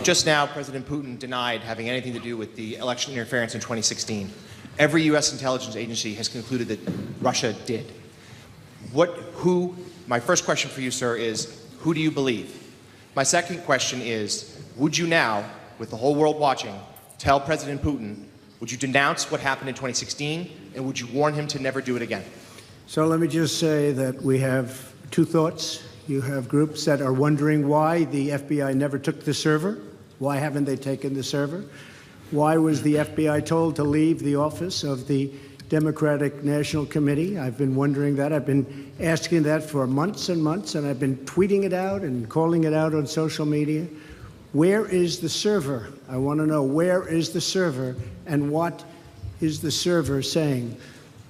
Just now, President Putin denied having anything to do with the election interference in 2016. Every U.S. intelligence agency has concluded that Russia did. My first question for you, sir, is who do you believe? My second question is, would you now, with the whole world watching, tell President Putin, would you denounce what happened in 2016, and would you warn him to never do it again? So let me just say that we have two thoughts. You have groups that are wondering why the FBI never took the server. Why haven't they taken the server? Why was the FBI told to leave the office of the Democratic National Committee? I've been wondering that. I've been asking that for months and months, and I've been tweeting it out and calling it out on social media. Where is the server? I want to know, where is the server, and what is the server saying?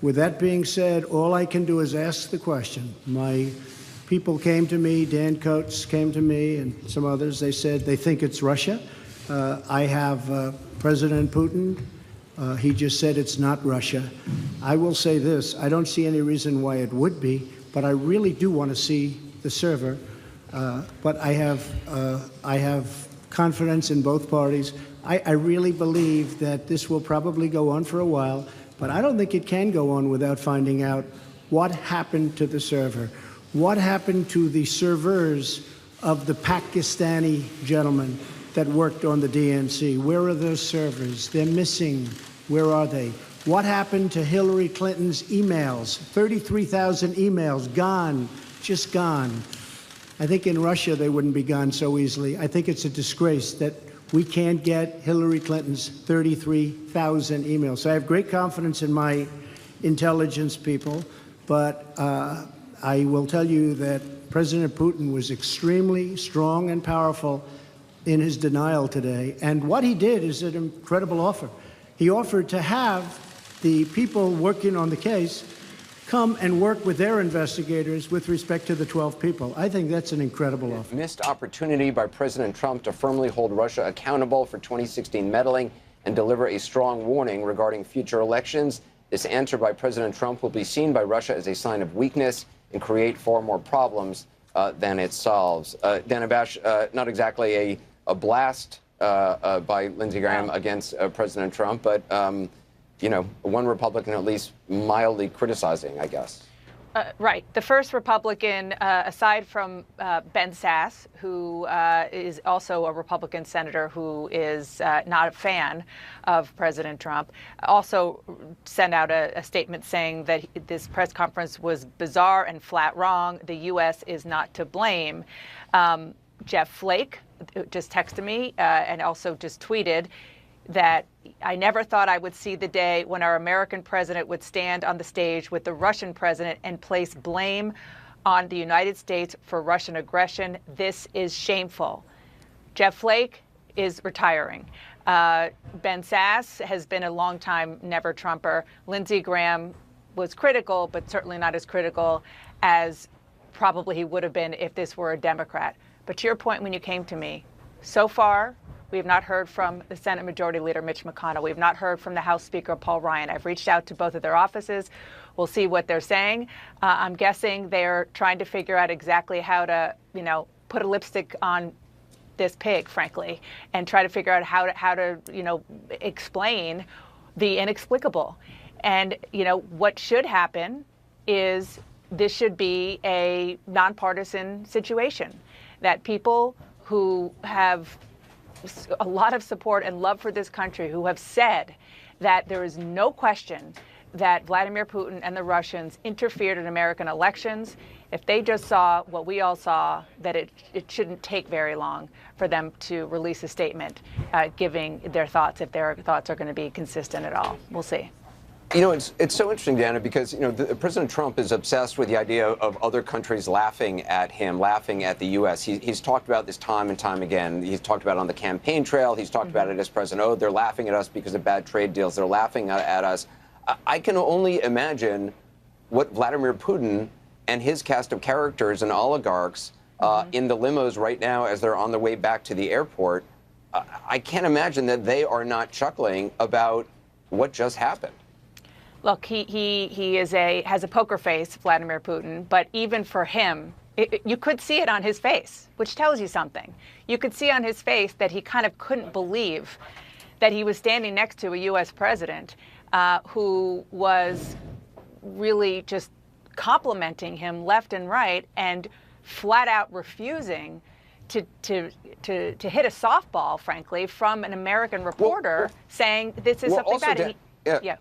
With that being said, all I can do is ask the question. My people came to me, Dan Coates came to me, and some others. They said they think it's Russia. I have President Putin. He just said it's not Russia. I will say this. I don't see any reason why it would be, but I really do want to see the server. But I have confidence in both parties. I really believe that this will probably go on for a while, but I don't think it can go on without finding out what happened to the server. What happened to the servers of the Pakistani gentlemen that worked on the DNC? Where are those servers? They're missing. Where are they? What happened to Hillary Clinton's emails? 33,000 emails gone, just gone. I think in Russia they wouldn't be gone so easily. I think it's a disgrace that we can't get Hillary Clinton's 33,000 emails. So I have great confidence in my intelligence people, but I will tell you that President Putin was extremely strong and powerful in his denial today. And what he did is an incredible offer. He offered to have the people working on the case come and work with their investigators with respect to the 12 people. I think that's an incredible offer. Missed opportunity by President Trump to firmly hold Russia accountable for 2016 meddling and deliver a strong warning regarding future elections. This answer by President Trump will be seen by Russia as a sign of weakness and create far more problems than it solves. Dana Bash, not exactly a blast by Lindsey Graham against President Trump, but you know, one Republican at least mildly criticizing, I guess. Right. The first Republican, aside from Ben Sasse, who is also a Republican senator who is not a fan of President Trump, also sent out a statement saying that this press conference was bizarre and flat wrong. The U.S. is not to blame. Jeff Flake just texted me and also just tweeted that I never thought I would see the day when our American president would stand on the stage with the Russian president and place blame on the United States for Russian aggression. This is shameful. Jeff Flake is retiring. Ben Sasse has been a longtime never-Trumper. Lindsey Graham was critical, but certainly not as critical as probably he would have been if this were a Democrat. But to your point when you came to me, so far, we have not heard from the Senate Majority Leader Mitch McConnell. We have not heard from the House Speaker Paul Ryan. I've reached out to both of their offices. We'll see what they're saying. I'm guessing they're trying to figure out exactly how to, you know, put a lipstick on this pig, frankly, and try to figure out how to, you know, explain the inexplicable. And, you know, what should happen is this should be a nonpartisan situation, that people who have a lot of support and love for this country, who have said that there is no question that Vladimir Putin and the Russians interfered in American elections, if they just saw what we all saw, that it shouldn't take very long for them to release a statement giving their thoughts, if their thoughts are going to be consistent at all. We'll see. You know, it's so interesting, Dana, because, you know, President Trump is obsessed with the idea of other countries laughing at him, laughing at the U.S. He's talked about this time and time again. He's talked about it on the campaign trail. He's talked about it as president. Oh, they're laughing at us because of bad trade deals. They're laughing at us. I can only imagine what Vladimir Putin and his cast of characters and oligarchs in the limos right now as they're on their way back to the airport. I can't imagine that they are not chuckling about what just happened. Look, he has a poker face, Vladimir Putin, but even for him, You could see it on his face, which tells you something. You could see on his face that he kind of couldn't believe that he was standing next to a U.S. president who was really just complimenting him left and right and flat out refusing to hit a softball, frankly, from an American reporter saying this is something bad. Yeah.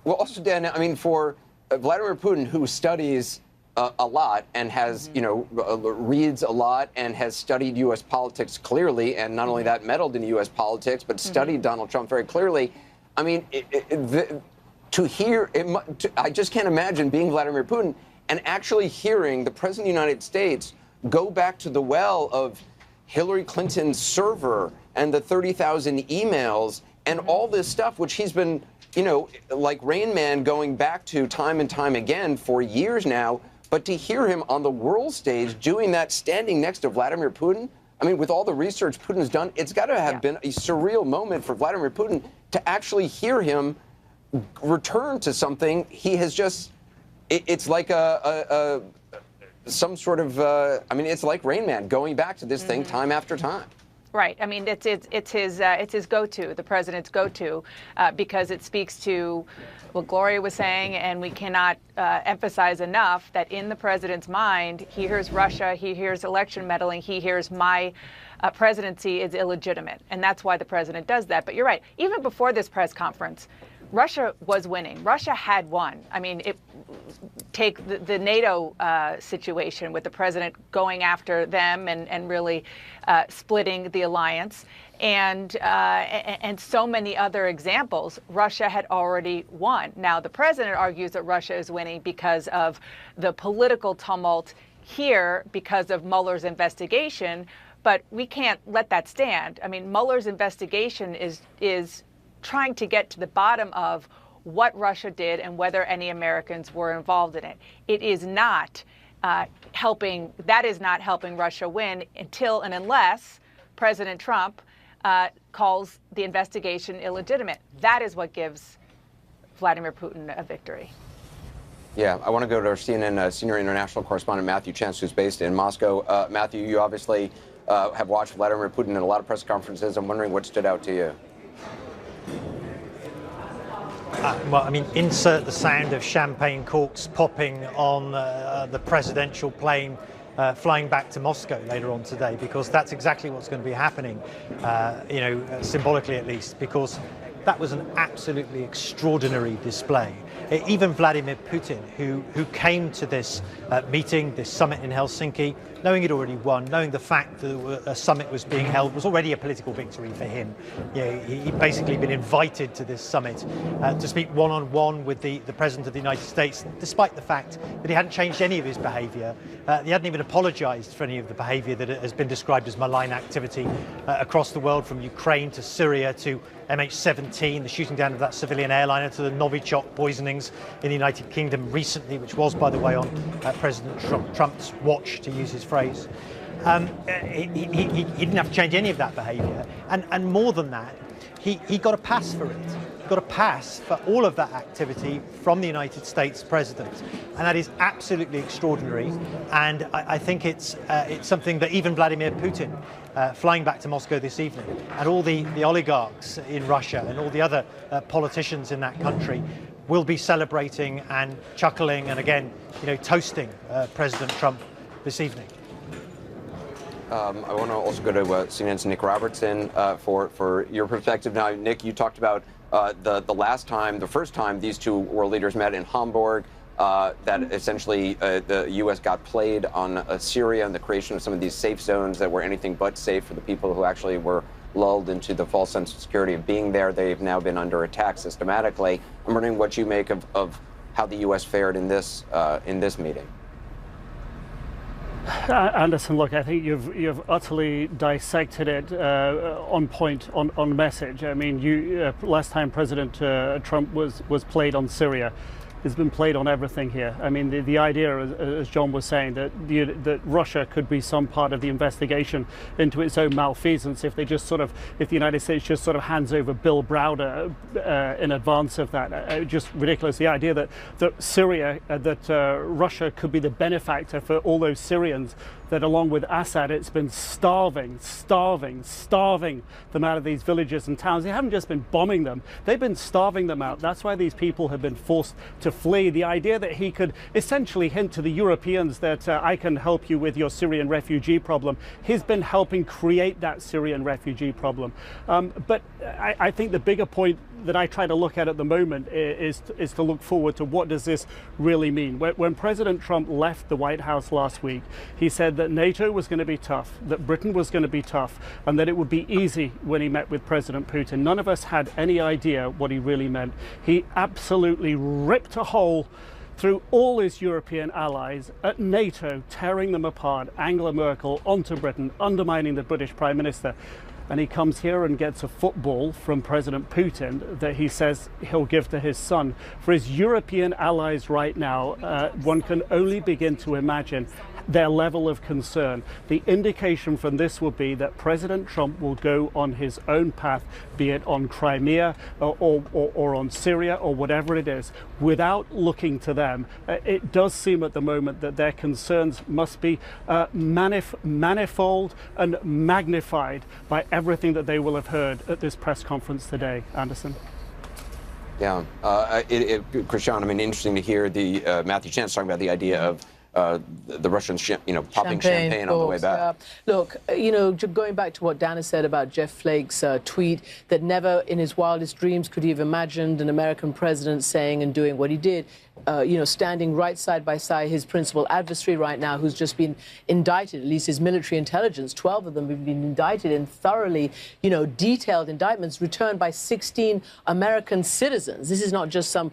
Well, also, Dan, I mean, for Vladimir Putin, who studies a lot and has, reads a lot and has studied U.S. politics clearly, and not only that, meddled in U.S. politics, but studied Donald Trump very clearly. I mean, I just can't imagine being Vladimir Putin and actually hearing the President of the United States go back to the well of Hillary Clinton's server and the 30,000 emails and all this stuff, which he's been, like Rain Man going back to time and time again for years now. But to hear him on the world stage doing that, standing next to Vladimir Putin, I mean, with all the research Putin's done, it's got to have been a surreal moment for Vladimir Putin to actually hear him return to something he has just, it's like some sort of, it's like Rain Man going back to this thing time after time. Right. I mean, it's his go-to, the president's go-to, because it speaks to what Gloria was saying, and we cannot emphasize enough that in the president's mind, he hears Russia, he hears election meddling, he hears my presidency is illegitimate, and that's why the president does that. But you're right. Even before this press conference, Russia was winning. Russia had won. I mean, take the NATO situation with the president going after them and really splitting the alliance, and so many other examples. Russia had already won. Now, the president argues that Russia is winning because of the political tumult here, because of Mueller's investigation, but we can't let that stand. I mean, Mueller's investigation is trying to get to the bottom of what Russia did and whether any Americans were involved in it. It is not helping Russia win until and unless President Trump calls the investigation illegitimate. That is what gives Vladimir Putin a victory. Yeah, I want to go to our CNN senior international correspondent, Matthew Chance, who's based in Moscow. Matthew, you obviously have watched Vladimir Putin in a lot of press conferences. I'm wondering what stood out to you. Well, I mean, insert the sound of champagne corks popping on the presidential plane flying back to Moscow later on today, because that's exactly what's going to be happening, symbolically at least, because that was an absolutely extraordinary display. Even Vladimir Putin, who came to this meeting, this summit in Helsinki, knowing he'd already won, knowing the fact that a summit was being held was already a political victory for him. He'd basically been invited to this summit to speak one-on-one with the President of the United States, despite the fact that he hadn't changed any of his behaviour. He hadn't even apologised for any of the behaviour that has been described as malign activity across the world, from Ukraine to Syria to MH17, the shooting down of that civilian airliner, to the Novichok poisonings in the United Kingdom recently, which was, by the way, on President Trump's watch, to use his phrase. He didn't have to change any of that behaviour. And more than that, he got a pass for it. He got a pass for all of that activity from the United States president. And that is absolutely extraordinary. And I think it's something that even Vladimir Putin, flying back to Moscow this evening, and all the oligarchs in Russia and all the other politicians in that country will be celebrating and chuckling and, again, toasting President Trump this evening. I want to also go to CNN's Nick Robertson for your perspective. Now, Nick, you talked about the first time these two world leaders met in Hamburg, that essentially the U.S. got played on Syria and the creation of some of these safe zones that were anything but safe for the people who actually were lulled into the false sense of security of being there. They've now been under attack systematically. I'm wondering what you make of how the U.S. fared in this meeting. Anderson, look, I think you've utterly dissected it on point, on message. I mean, last time President Trump was played on Syria, has been played on everything here. I mean, the idea, as John was saying, that Russia could be some part of the investigation into its own malfeasance if the United States just sort of hands over Bill Browder in advance of that. Just ridiculous. The idea that Russia could be the benefactor for all those Syrians that, along with Assad, it's been starving them out of these villages and towns. They haven't just been bombing them, they've been starving them out. That's why these people have been forced to flee. The idea that he could essentially hint to the Europeans that I can help you with your Syrian refugee problem, he's been helping create that Syrian refugee problem. But I think the bigger point that I try to look at the moment is to look forward to what does this really mean. When President Trump left the White House last week, he said that NATO was going to be tough, that Britain was going to be tough, and that it would be easy when he met with President Putin. None of us had any idea what he really meant. He absolutely ripped a hole through all his European allies at NATO, tearing them apart, Angela Merkel onto Britain, undermining the British Prime Minister. And he comes here and gets a football from President Putin that he says he'll give to his son. For his European allies right now, one can only begin to imagine their level of concern. The indication from this will be that President Trump will go on his own path, be it on Crimea or on Syria or whatever it is, without looking to them. It does seem at the moment that their concerns must be manifold and magnified by everything that they will have heard at this press conference today. Anderson? Yeah, Christian, I mean, interesting to hear the Matthew Chance talking about the idea of the Russians, popping champagne on the way back. Yeah. Look, going back to what Dana said about Jeff Flake's tweet, that never in his wildest dreams could he have imagined an American president saying and doing what he did. Standing right side by side his principal adversary right now, who's just been indicted, at least his military intelligence, 12 of them have been indicted in thoroughly, detailed indictments returned by 16 American citizens. This is not just some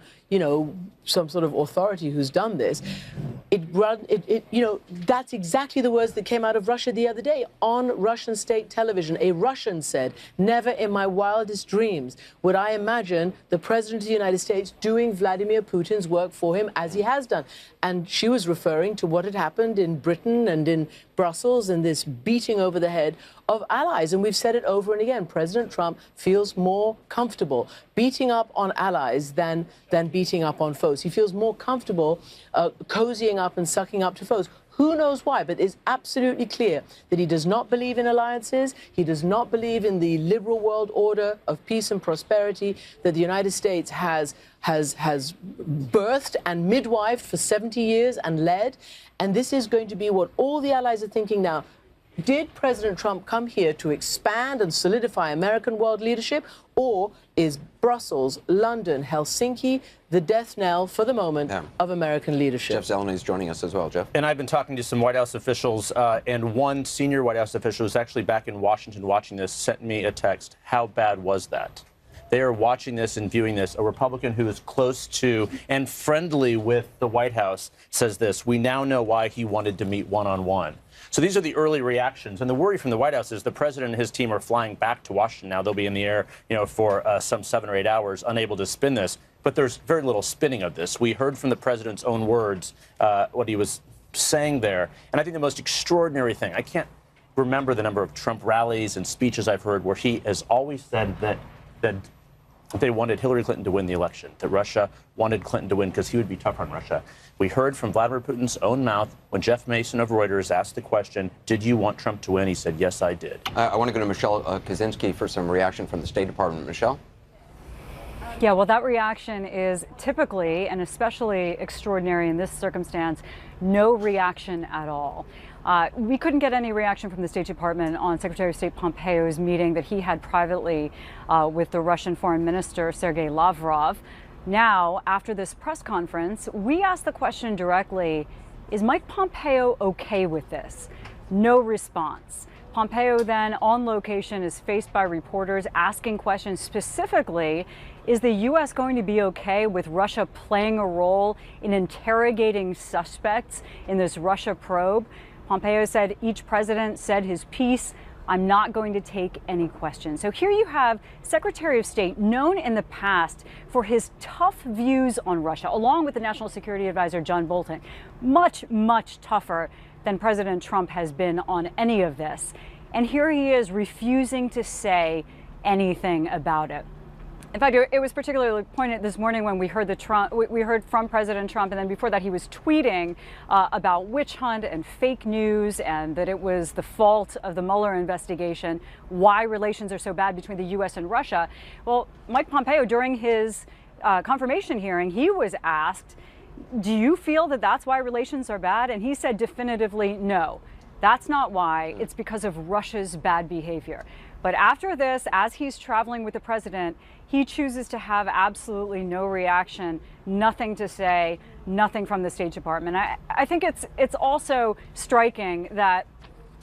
sort of authority who's done this. That's exactly the words that came out of Russia the other day on Russian state television. A Russian said, "Never in my wildest dreams would I imagine the president of the United States doing Vladimir Putin's work for him as he has done." And she was referring to what had happened in Britain and in Brussels and this beating over the head of allies. And we've said it over and again. President Trump feels more comfortable beating up on allies than beating up on foes. He feels more comfortable cozying up and sucking up to foes. Who knows why, but it's absolutely clear that he does not believe in alliances. He does not believe in the liberal world order of peace and prosperity that the United States has birthed and midwifed for 70 years and led. And this is going to be what all the allies are thinking now. Did President Trump come here to expand and solidify American world leadership, or is Brussels, London, Helsinki the death knell for the moment of American leadership? Jeff Zeleny is joining us as well. Jeff? And I've been talking to some White House officials, and one senior White House official who's actually back in Washington watching this sent me a text. How bad was that? They are watching this and viewing this. A Republican who is close to and friendly with the White House says this: "We now know why he wanted to meet one-on-one." So these are the early reactions. And the worry from the White House is the president and his team are flying back to Washington now. They'll be in the air, for some 7 or 8 hours, unable to spin this. But there's very little spinning of this. We heard from the president's own words what he was saying there. And I think the most extraordinary thing, I can't remember the number of Trump rallies and speeches I've heard where he has always said that they wanted Hillary Clinton to win the election, that Russia wanted Clinton to win because he would be tough on Russia. We heard from Vladimir Putin's own mouth when Jeff Mason of Reuters asked the question, "Did you want Trump to win?" He said, "Yes, I did." I want to go to Michelle Kaczynski for some reaction from the State Department. Michelle? Yeah, well, that reaction is typically, and especially extraordinary in this circumstance, no reaction at all. We couldn't get any reaction from the State Department on Secretary of State Pompeo's meeting that he had privately with the Russian Foreign Minister, Sergei Lavrov. Now, after this press conference, we asked the question directly, is Mike Pompeo okay with this? No response. Pompeo then on location is faced by reporters asking questions specifically, is the U.S. going to be okay with Russia playing a role in interrogating suspects in this Russia probe? Pompeo said each president said his piece. I'm not going to take any questions. So here you have Secretary of State, known in the past for his tough views on Russia, along with the National Security Advisor John Bolton, much, much tougher than President Trump has been on any of this. And here he is refusing to say anything about it. In fact, it was particularly poignant this morning when we heard from President Trump, and then before that he was tweeting about witch hunt and fake news, and that it was the fault of the Mueller investigation, why relations are so bad between the U.S. and Russia. Well, Mike Pompeo, during his confirmation hearing, he was asked, do you feel that that's why relations are bad? And he said definitively, no, that's not why. It's because of Russia's bad behavior. But after this, as he's traveling with the president, he chooses to have absolutely no reaction, nothing to say, nothing from the State Department. I think it's also striking that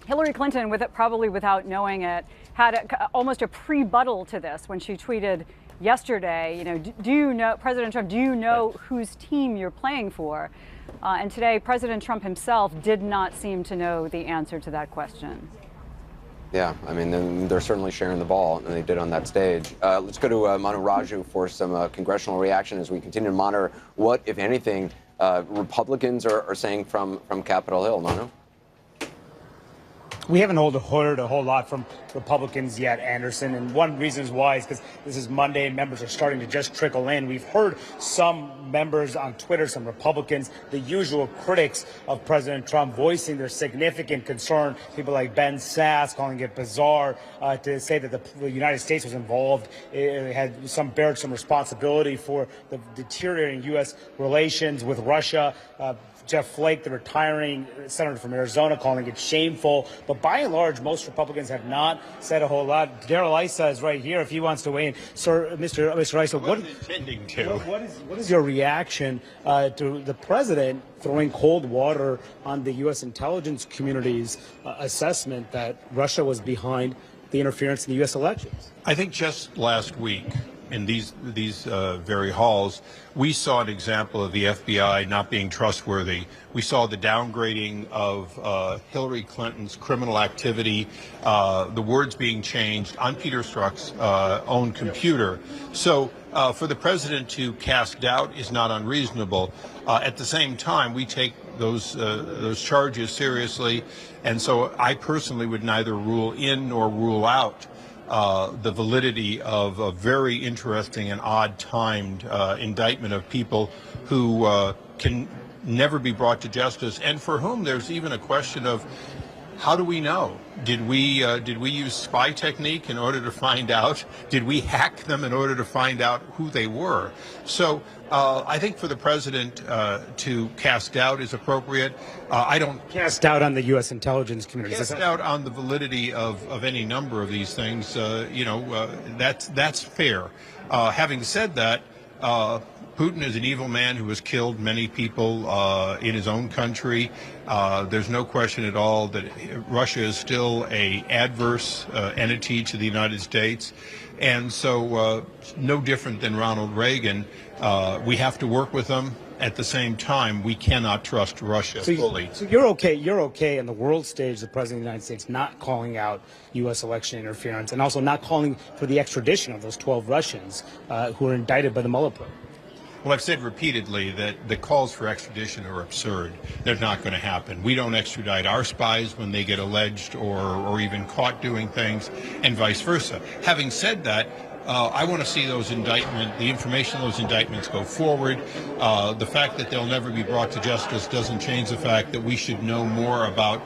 Hillary Clinton, probably without knowing it, had almost a pre-buttal to this when she tweeted yesterday, do you know, President Trump, do you know whose team you're playing for? And today, President Trump himself did not seem to know the answer to that question. Yeah, I mean, they're certainly sharing the ball, and they did on that stage. Let's go to Manu Raju for some congressional reaction as we continue to monitor what, if anything, Republicans are saying from Capitol Hill. Manu? We haven't heard a whole lot from Republicans yet, Anderson, and one reason why is because this is Monday and members are starting to just trickle in. We've heard some members on Twitter, some Republicans, the usual critics of President Trump, voicing their significant concern. People like Ben Sass calling it bizarre to say that the United States was involved. It had bared some responsibility for the deteriorating U.S. relations with Russia. Jeff Flake, the retiring senator from Arizona, calling it shameful. But by and large, most Republicans have not said a whole lot. Darrell Issa is right here if he wants to weigh in. Sir, Mr. Issa, what is your reaction to the president throwing cold water on the U.S. intelligence community's assessment that Russia was behind the interference in the U.S. elections? I think just last week, in these very halls, we saw an example of the FBI not being trustworthy. We saw the downgrading of Hillary Clinton's criminal activity, the words being changed on Peter Strzok's own computer. So for the president to cast doubt is not unreasonable. At the same time, we take those charges seriously, and so I personally would neither rule in nor rule out the validity of a very interesting and odd-timed indictment of people who can never be brought to justice, and for whom there's even a question of how do we know? Did we use spy technique in order to find out? Did we hack them in order to find out who they were? So I think for the president to cast doubt is appropriate. I don't cast doubt on the U.S. intelligence community. Cast doubt on the validity of any number of these things. That's fair. Having said that, Putin is an evil man who has killed many people in his own country. There's no question at all that Russia is still an adverse entity to the United States. And so no different than Ronald Reagan, we have to work with them. At the same time, we cannot trust Russia fully. So you're okay on the world stage, the President of the United States not calling out U.S. election interference and also not calling for the extradition of those 12 Russians who were indicted by the Mueller probe. Well, I've said repeatedly that the calls for extradition are absurd. They're not going to happen. We don't extradite our spies when they get alleged or even caught doing things, and vice versa. Having said that, I want to see the information of those indictments go forward. The fact that they'll never be brought to justice doesn't change the fact that we should know more about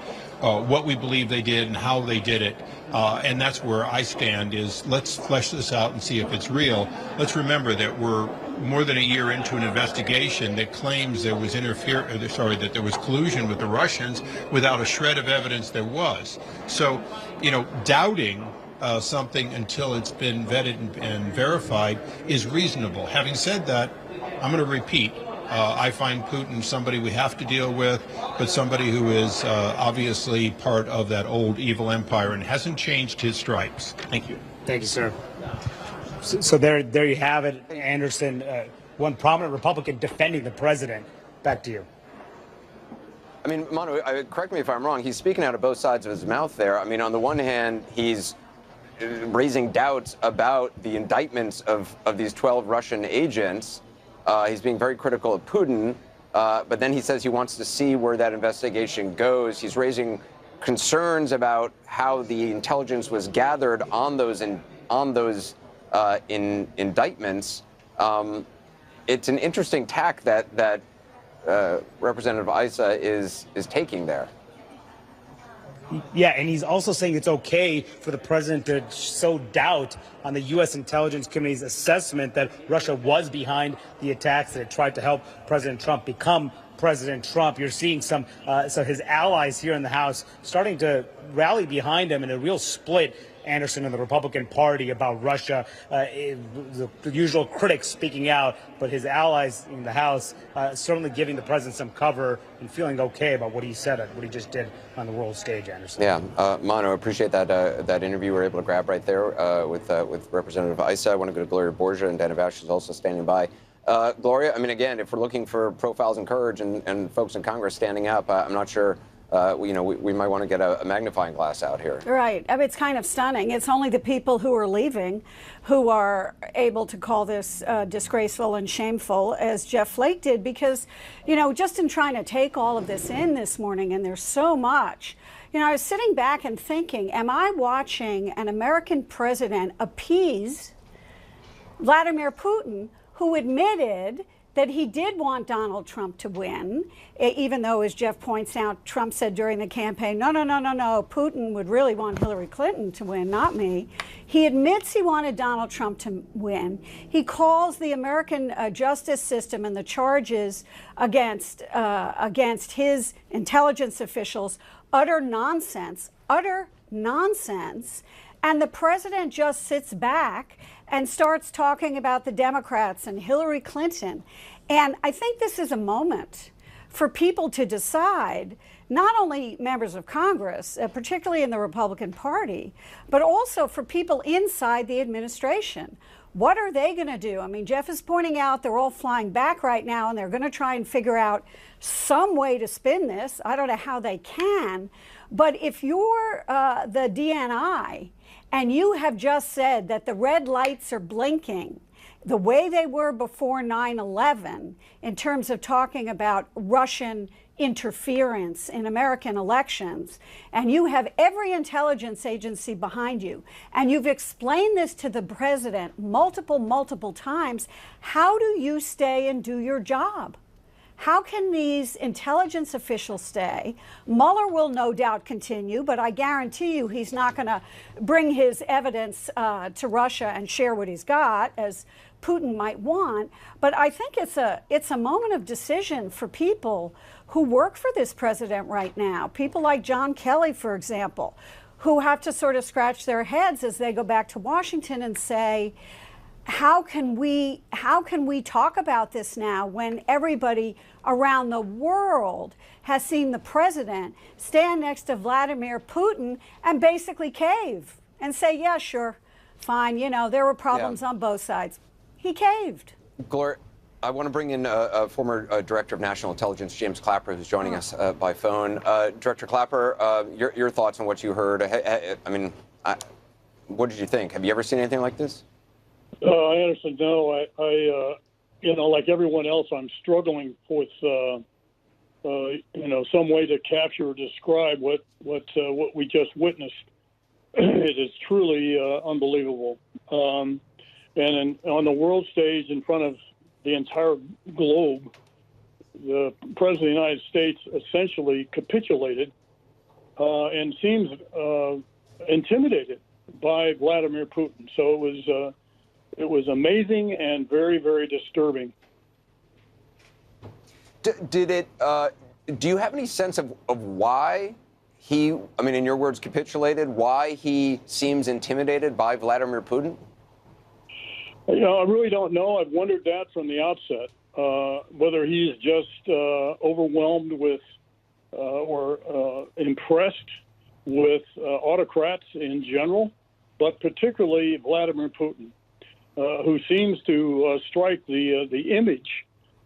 what we believe they did and how they did it. And that's where I stand, is let's flesh this out and see if it's real. Let's remember that we're more than a year into an investigation that claims there was that there was collusion with the Russians without a shred of evidence there was. So, doubting something until it's been vetted and verified is reasonable. Having said that, I'm going to repeat. I find Putin somebody we have to deal with, but somebody who is obviously part of that old evil empire and hasn't changed his stripes. Thank you. Thank you, sir. So there you have it, Anderson, one prominent Republican defending the president. Back to you. I mean, Manu, correct me if I'm wrong, he's speaking out of both sides of his mouth there. I mean, on the one hand, he's raising doubts about the indictments of these 12 Russian agents. He's being very critical of Putin, but then he says he wants to see where that investigation goes. He's raising concerns about how the intelligence was gathered on those indictments. It's an interesting tack that Representative Issa is taking there. Yeah, and he's also saying it's okay for the president to sow doubt on the U.S. Intelligence Committee's assessment that Russia was behind the attacks, that it tried to help President Trump become President Trump. You're seeing some so his allies here in the House starting to rally behind him in a real split, Anderson, and the Republican Party about Russia. The usual critics speaking out, but his allies in the House certainly giving the president some cover and feeling okay about what he said, what he just did on the world stage, Anderson. Yeah, Manu, I appreciate that interview we were able to grab right there with Representative Issa. I want to go to Gloria Borgia, and Dana Vaush is also standing by. Gloria, I mean, again, if we're looking for profiles in courage and folks in Congress standing up, I'm not sure. We might want to get a magnifying glass out here. Right. I mean, it's kind of stunning. It's only the people who are leaving who are able to call this disgraceful and shameful, as Jeff Flake did, because, just in trying to take all of this in this morning, and there's so much, I was sitting back and thinking, am I watching an American president appease Vladimir Putin, who admitted that he did want Donald Trump to win, even though, as Jeff points out, Trump said during the campaign, no, Putin would really want Hillary Clinton to win, not me. He admits he wanted Donald Trump to win. He calls the American justice system and the charges against his intelligence officials utter nonsense. And the president just sits back and starts talking about the Democrats and Hillary Clinton. And I think this is a moment for people to decide, not only members of Congress, particularly in the Republican Party, but also for people inside the administration. What are they going to do? I mean, Jeff is pointing out they're all flying back right now, and they're going to try and figure out some way to spin this. I don't know how they can. But if you're the DNI, and you have just said that the red lights are blinking the way they were before 9/11 in terms of talking about Russian interference in American elections, and you have every intelligence agency behind you, and you've explained this to the president multiple times, how do you stay and do your job? How can these intelligence officials stay? Mueller will no doubt continue, but I guarantee you he's not going to bring his evidence to Russia and share what he's got, as Putin might want. But I think it's a moment of decision for people who work for this president right now. People like John Kelly, for example, who have to sort of scratch their heads as they go back to Washington and say, how can we talk about this now when everybody around the world has seen the president stand next to Vladimir Putin and basically cave and say, yeah, sure, fine, there were problems on both sides. He caved. Gloria, I want to bring in a former Director of National Intelligence, James Clapper, who's joining us by phone. Director Clapper, your thoughts on what you heard. I mean, what did you think? Have you ever seen anything like this? Anderson, no. I like everyone else, I'm struggling with, some way to capture or describe what we just witnessed. It is truly unbelievable. And on the world stage, in front of the entire globe, the President of the United States essentially capitulated and seems intimidated by Vladimir Putin. So it was amazing and very, very disturbing. Do you have any sense of why he, in your words, capitulated, why he seems intimidated by Vladimir Putin? I really don't know. I've wondered that from the outset, whether he's just overwhelmed with or impressed with autocrats in general, but particularly Vladimir Putin. Who seems to strike the image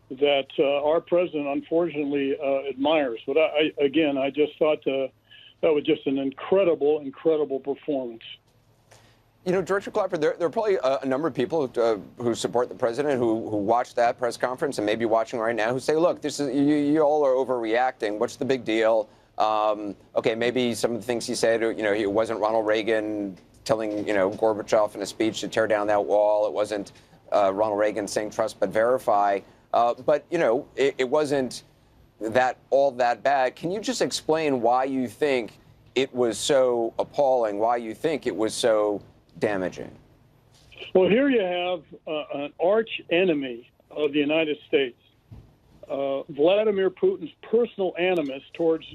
that our president unfortunately admires. But I just thought that was just an incredible performance. You know, Director Clapper, there are probably a number of people who support the president who watched that press conference and may be watching right now who say, look, this is you all are overreacting. What's the big deal? Okay, maybe some of the things he said, you know, it wasn't Ronald Reagan telling, you know, Gorbachev in a speech to tear down that wall. It wasn't Ronald Reagan saying trust but verify. But, you know, it wasn't all that bad. Can you just explain why you think it was so appalling, why you think it was so damaging? Well, here you have an arch enemy of the United States, Vladimir Putin's personal animus towards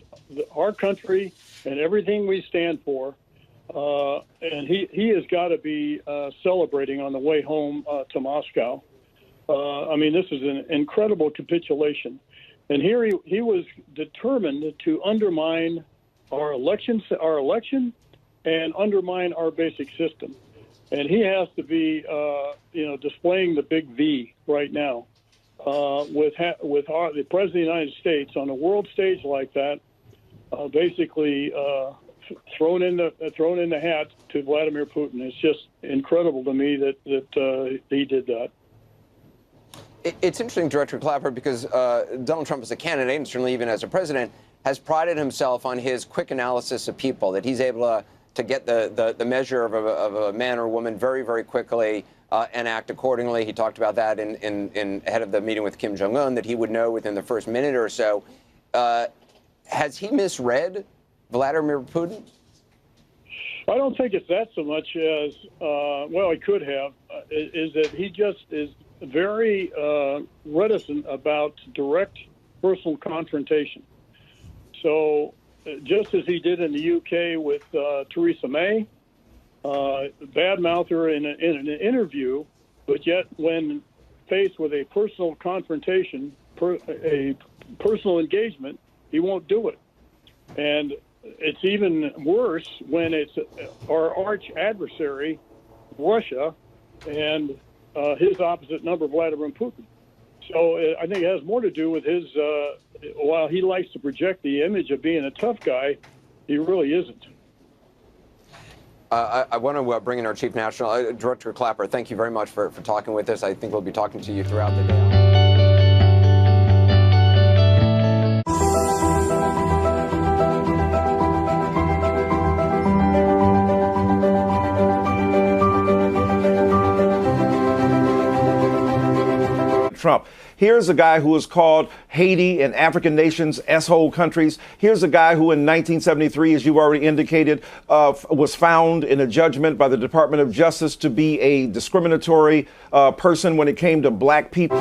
our country and everything we stand for. And he has got to be celebrating on the way home to Moscow. I mean, this is an incredible capitulation. And here he was determined to undermine our election and undermine our basic system. And he has to be, you know, displaying the big V right now with the President of the United States on a world stage like that, basically thrown in the hat to Vladimir Putin. It's just incredible to me that he did that. It's interesting, Director Clapper, because Donald Trump as a candidate, and certainly even as a president, has prided himself on his quick analysis of people, that he's able to get the measure of a man or woman very, very quickly and act accordingly. He talked about that in ahead of the meeting with Kim Jong-un, that he would know within the first minute or so. Has he misread Vladimir Putin? I don't think it's that so much as, well, he could have, is that he just is very reticent about direct personal confrontation. So just as he did in the UK with Theresa May, badmouth her in an interview, but yet when faced with a personal confrontation, a personal engagement, he won't do it. And it's even worse when it's our arch adversary, Russia, and his opposite number, Vladimir Putin. So I think it has more to do with his, while he likes to project the image of being a tough guy, he really isn't. I want to bring in our Chief National, Director Clapper. Thank you very much for talking with us. I think we'll be talking to you throughout the day. Trump. Here's a guy who has called Haiti and African nations S-hole countries. Here's a guy who in 1973, as you already indicated, was found in a judgment by the Department of Justice to be a discriminatory person when it came to black people.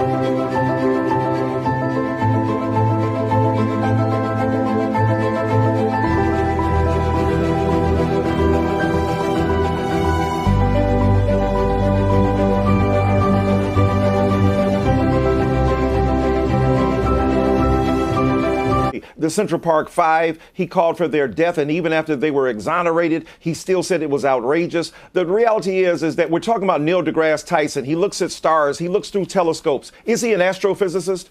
The Central Park Five, he called for their death, and even after they were exonerated, he still said it was outrageous. The reality is that we're talking about Neil deGrasse Tyson. He looks at stars, he looks through telescopes. Is he an astrophysicist?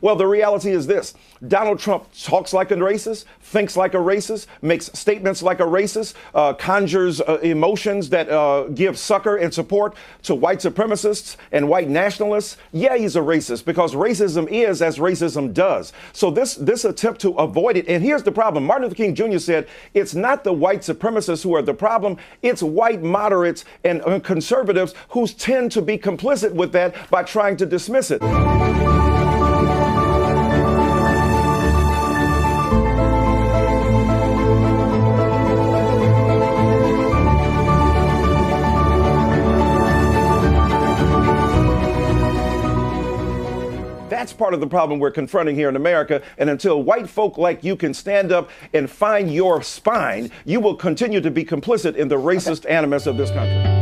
Well, the reality is this. Donald Trump talks like a racist, thinks like a racist, makes statements like a racist, conjures emotions that give succor and support to white supremacists and white nationalists. Yeah, he's a racist because racism is as racism does. So this attempt to avoid it, and here's the problem. Martin Luther King Jr. said, it's not the white supremacists who are the problem, it's white moderates and conservatives who tend to be complicit with that by trying to dismiss it. That's part of the problem we're confronting here in America. And until white folk like you can stand up and find your spine, you will continue to be complicit in the racist animus of this country.